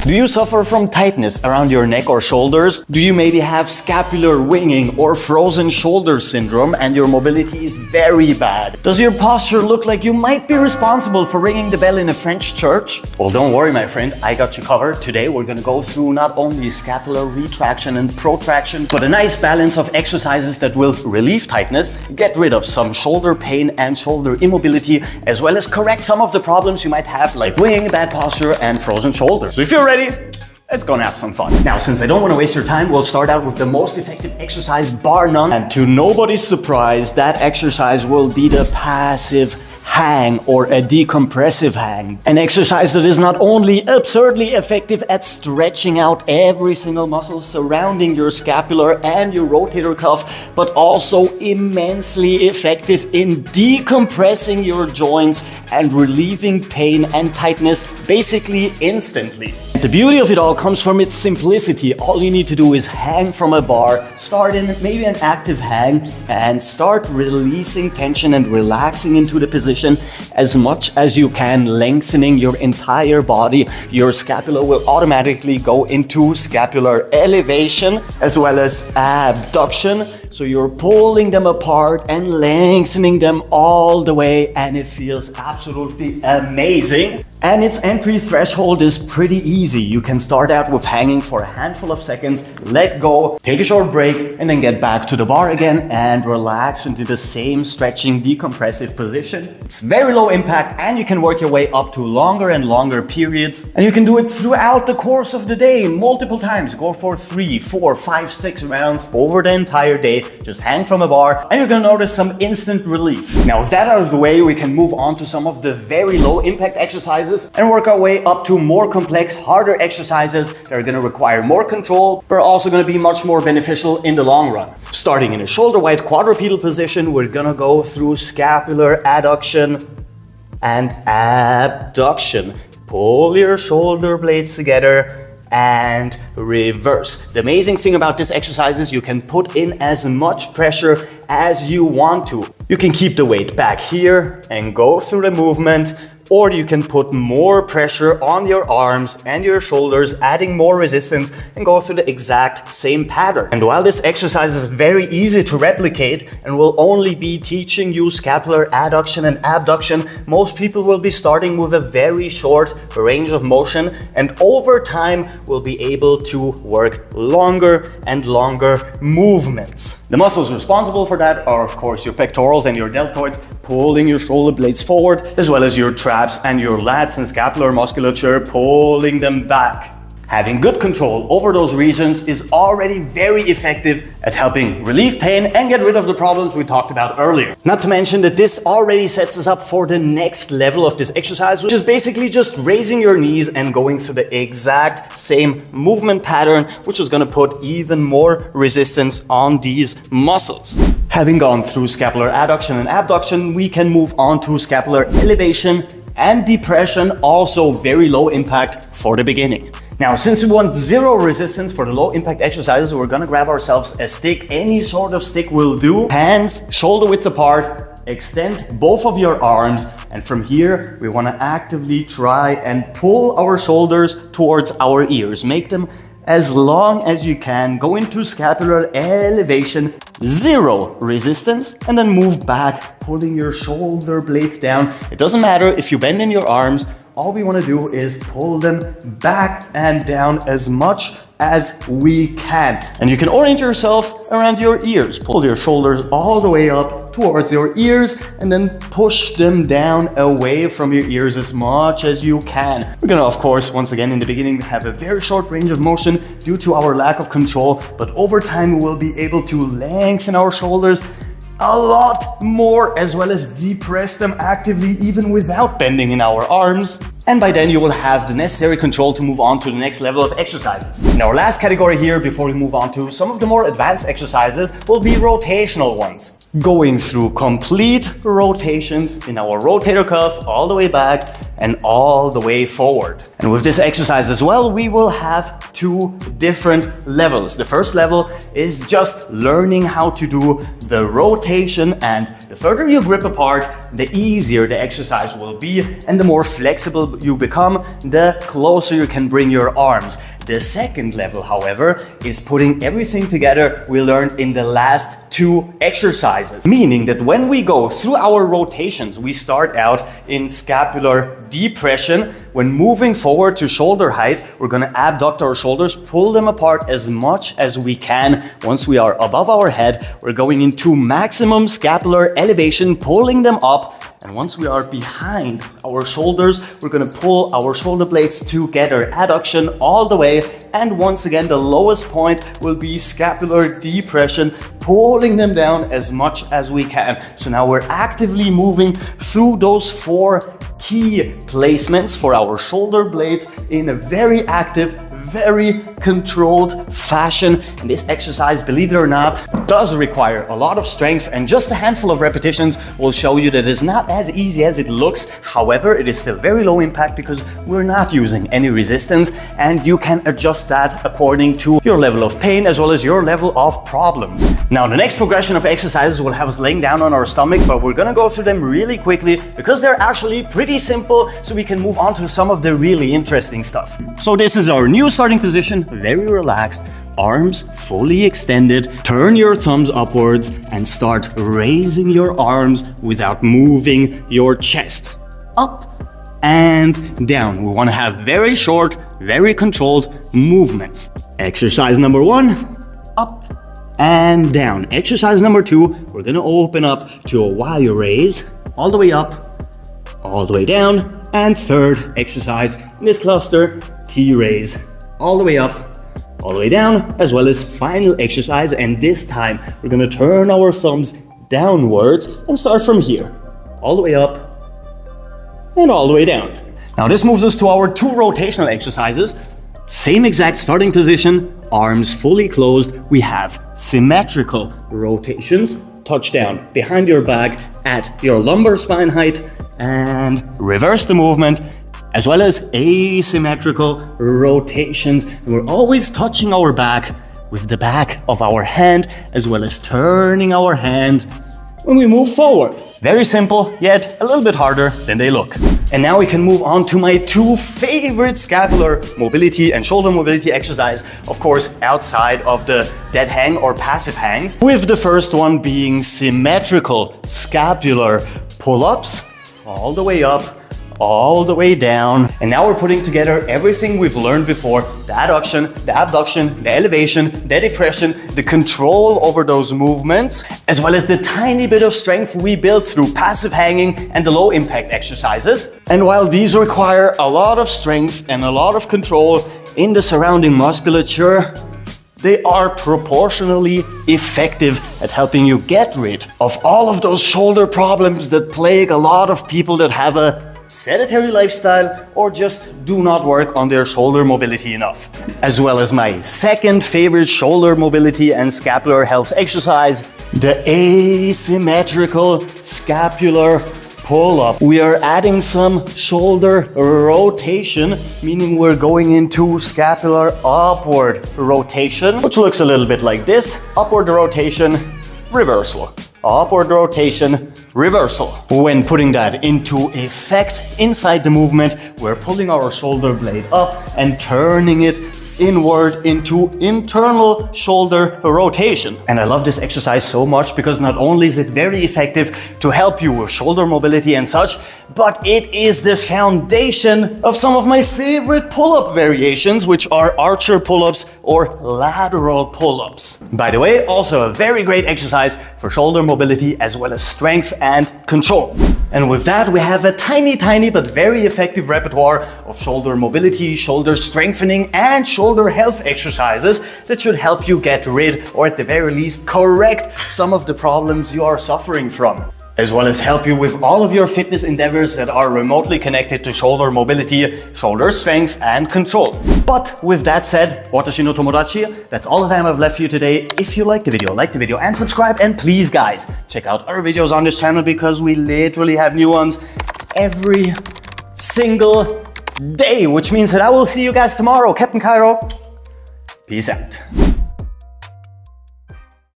Do you suffer from tightness around your neck or shoulders? Do you maybe have scapular winging or frozen shoulder syndrome and your mobility is very bad? Does your posture look like you might be responsible for ringing the bell in a French church? Well, don't worry, my friend, I got you covered. Today we're gonna go through not only scapular retraction and protraction, but a nice balance of exercises that will relieve tightness, get rid of some shoulder pain and shoulder immobility, as well as correct some of the problems you might have like winging, bad posture and frozen shoulders. So if you're ready, let's go and have some fun. Now, since I don't want to waste your time, we'll start out with the most effective exercise bar none. And to nobody's surprise, that exercise will be the passive hang or a decompressive hang. An exercise that is not only absurdly effective at stretching out every single muscle surrounding your scapular and your rotator cuff, but also immensely effective in decompressing your joints and relieving pain and tightness basically instantly. The beauty of it all comes from its simplicity. All you need to do is hang from a bar, start in maybe an active hang, and start releasing tension and relaxing into the position as much as you can, lengthening your entire body. Your scapula will automatically go into scapular elevation as well as abduction. So you're pulling them apart and lengthening them all the way, and it feels absolutely amazing. And its entry threshold is pretty easy. You can start out with hanging for a handful of seconds, let go, take a short break, and then get back to the bar again and relax into the same stretching decompressive position. It's very low impact and you can work your way up to longer and longer periods. And you can do it throughout the course of the day, multiple times. Go for 3, 4, 5, 6 rounds over the entire day. Just hang from a bar and you're gonna notice some instant relief. Now, with that out of the way, we can move on to some of the very low impact exercises and work our way up to more complex, harder exercises that are gonna require more control, but are also gonna be much more beneficial in the long run. Starting in a shoulder-wide quadrupedal position, we're gonna go through scapular adduction and abduction. Pull your shoulder blades together and reverse. The amazing thing about this exercise is you can put in as much pressure as you want to. You can keep the weight back here and go through the movement, or you can put more pressure on your arms and your shoulders, adding more resistance and go through the exact same pattern. And while this exercise is very easy to replicate and will only be teaching you scapular adduction and abduction, most people will be starting with a very short range of motion and over time will be able to work longer and longer movements. The muscles responsible for that are of course your pectorals and your deltoids, pulling your shoulder blades forward, as well as your traps and your lats and scapular musculature, pulling them back. Having good control over those regions is already very effective at helping relieve pain and get rid of the problems we talked about earlier. Not to mention that this already sets us up for the next level of this exercise, which is basically just raising your knees and going through the exact same movement pattern, which is going to put even more resistance on these muscles. Having gone through scapular adduction and abduction, we can move on to scapular elevation and depression, also very low impact for the beginning. Now, since we want zero resistance for the low impact exercises, we're gonna grab ourselves a stick. Any sort of stick will do. Hands shoulder width apart, extend both of your arms, and from here we wanna actively try and pull our shoulders towards our ears. Make them as long as you can. Go into scapular elevation, zero resistance, and then move back, pulling your shoulder blades down. It doesn't matter if you bend in your arms. All we want to do is pull them back and down as much as we can. And you can orient yourself around your ears. Pull your shoulders all the way up towards your ears and then push them down away from your ears as much as you can. We're gonna, of course, once again in the beginning, have a very short range of motion due to our lack of control, but over time we will be able to lengthen our shoulders a lot more, as well as depress them actively even without bending in our arms. And by then you will have the necessary control to move on to the next level of exercises. And our last category here, before we move on to some of the more advanced exercises, will be rotational ones. Going through complete rotations in our rotator cuff all the way back and all the way forward. And with this exercise as well, we will have two different levels. The first level is just learning how to do the rotation and The further you grip apart, the easier the exercise will be, and the more flexible you become, the closer you can bring your arms. The second level, however, is putting everything together we learned in the last 2 exercises. Meaning that when we go through our rotations, we start out in scapular depression. When moving forward to shoulder height, we're gonna abduct our shoulders, pull them apart as much as we can. Once we are above our head, we're going into maximum scapular elevation, pulling them up. And once we are behind our shoulders, we're gonna pull our shoulder blades together, adduction all the way. And once again, the lowest point will be scapular depression, pulling them down as much as we can. So now we're actively moving through those 4 key placements for our shoulder blades in a very active, very controlled fashion. And this exercise, believe it or not, does require a lot of strength, and just a handful of repetitions will show you that it's not as easy as it looks. However, it is still very low impact because we're not using any resistance, and you can adjust that according to your level of pain as well as your level of problems. Now, the next progression of exercises will have us laying down on our stomach, but we're gonna go through them really quickly because they're actually pretty simple, so we can move on to some of the really interesting stuff. So this is our new starting position, very relaxed, arms fully extended. Turn your thumbs upwards and start raising your arms without moving your chest. Up and down. We want to have very short, very controlled movements. Exercise number 1, up and down. Exercise number 2, we're going to open up to a Y raise, all the way up, all the way down. And third exercise in this cluster, T raise, all the way up, all the way down, as well as final exercise. And this time we're gonna turn our thumbs downwards and start from here, all the way up and all the way down. Now this moves us to our 2 rotational exercises. Same exact starting position, arms fully closed. We have symmetrical rotations, touch down behind your back at your lumbar spine height and reverse the movement, as well as asymmetrical rotations. And we're always touching our back with the back of our hand, as well as turning our hand when we move forward. Very simple, yet a little bit harder than they look. And now we can move on to my 2 favorite scapular mobility and shoulder mobility exercise, of course, outside of the dead hang or passive hangs, with the first one being symmetrical scapular pull-ups, all the way up, all the way down. And now we're putting together everything we've learned before: the adduction, the abduction, the elevation, the depression, the control over those movements, as well as the tiny bit of strength we built through passive hanging and the low impact exercises. And while these require a lot of strength and a lot of control in the surrounding musculature, they are proportionally effective at helping you get rid of all of those shoulder problems that plague a lot of people that have a sedentary lifestyle or just do not work on their shoulder mobility enough. As well as my second favorite shoulder mobility and scapular health exercise, the asymmetrical scapular pull-up. We are adding some shoulder rotation, meaning we're going into scapular upward rotation, which looks a little bit like this: upward rotation, reversal. Upward rotation, reversal. When putting that into effect inside the movement, we're pulling our shoulder blade up and turning it inward into internal shoulder rotation. And I love this exercise so much because not only is it very effective to help you with shoulder mobility and such, but it is the foundation of some of my favorite pull-up variations, which are archer pull-ups or lateral pull-ups. By the way, also a very great exercise for shoulder mobility as well as strength and control. And with that, we have a tiny but very effective repertoire of shoulder mobility, shoulder strengthening, and shoulder health exercises that should help you get rid, or at the very least correct, some of the problems you are suffering from, as well as help you with all of your fitness endeavors that are remotely connected to shoulder mobility, shoulder strength, and control. But with that said, watashi no tomodachi, that's all the time I've left for you today. If you liked the video and subscribe, and please guys, check out other videos on this channel because we literally have new ones every single day, which means that I will see you guys tomorrow. Captain Cairo, peace out.